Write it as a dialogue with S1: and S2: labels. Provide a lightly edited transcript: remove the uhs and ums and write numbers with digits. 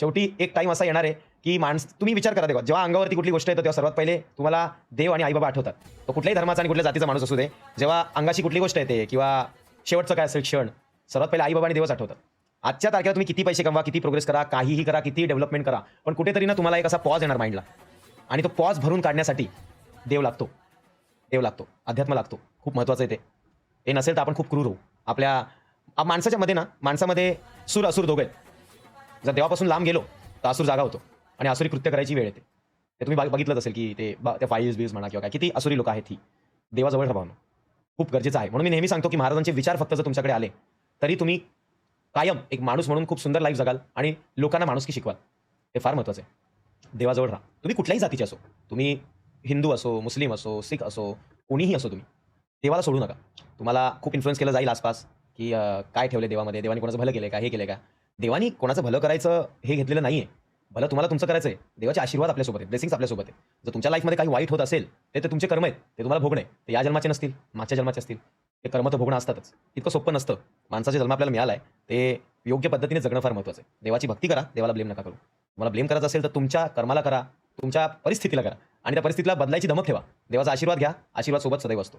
S1: शेवटी एक टाईम असा येणार आहे, की तुम्ही विचार करा, तेव्हा जेव्हा अंगावरती कुठली गोष्ट येते तेव्हा सर्वात पहिले तुम्हाला देव आणि आई-बाबा आठवतात. तो कुठल्याही धर्माचा आणि कुठल्या जातीचा माणूस असू दे, जेव्हा अंगाशी कुठली गोष्ट येते किंवा शेवटचं काय असेल क्षण, सर्वात पहिले आई-बाबा आणि देवच आठवतात. आजच्या तारखेला तुम्ही किती पैसे कमवा, किती प्रोग्रेस करा, काहीही करा, किती डेव्हलपमेंट करा, पण कुठेतरी ना तुम्हाला एक असा पॉज येणार माइंडला आणि तो पॉज भरून काढण्यासाठी देव लागतो. देव लागतो, अध्यात्म लागतो. खूप महत्त्वाचं आहे ते. ते नसेल तर आपण खूप क्रूर होऊ. आपल्या माणसाच्या मध्ये ना, माणसामध्ये सूर असुर दोघं आहेत. जर देवापासून लांब गेलो, तर असुर जागा होतो आणि आसुरी कृत्य करायची वेळ येते. ते तुम्ही बघितलंच असेल, की ते त्या फाईल्स-बिल्स म्हणा किंवा काय, किती असुरी लोकं आहेत ही. देवाजवळ राहा भावनो. खूप गरजेचं आहे. म्हणून मी नेहमी सांगतो, की महाराजांचे विचार फक्त जर तुमच्याकडे आले, तरी तुम्ही कायम एक माणूस म्हणून खूप सुंदर लाईफ जगाल आणि लोकांना माणुसकी शिकवाल. हे फार महत्त्वाचं आहे. देवाजवळ राहा. तुम्ही कुठल्याही जातीचे असो. तुम्ही हिंदू असो, मुस्लिम असो, सिख असो, कोणीही असो तुम्ही. देवाला सोडू नका. तुम्हाला खूप इन्फ्लुअन्स केलं जाईल आसपास, की काय ठेवलंय देवामध्ये? देवाने कोणाचं भलं केलंय का? हे केलंय का? देवानी कोणाचं भलं करायचं हे घेतलेलं नाहीये. भलं तुम्हाला तुमचं करायचंय. देवाचे आशीर्वाद आपल्यासोबत आहेत. ब्लेसिंग्स आपल्यासोबत आहेत. जर तुमच्या लाईफमध्ये काही वाईट होत असेल, ते तुमचे कर्म आहेत. ते तुम्हाला भोगणे. ते या जन्माचे नसतील, मागच्या जन्माचे असतील. ते कर्म तर भोगणं असतातच. इतकं सोपं नसतं. माणसाचा जन्म आपल्याला मिळाला आहे, ते योग्य पद्धतीने जगणं फार महत्त्वाचं आहे. देवाची भक्ती करा, देवाला ब्लेम नका करू. तुम्हाला ब्लेम करायचं असेल तर तुमच्या कर्माला करा, तुमच्या परिस्थितीला करा आणि त्या परिस्थितीला बदलायची धमक ठेवा. देवाचा आशीर्वाद घ्या, आशीर्वाद सोबत सदैव असतो.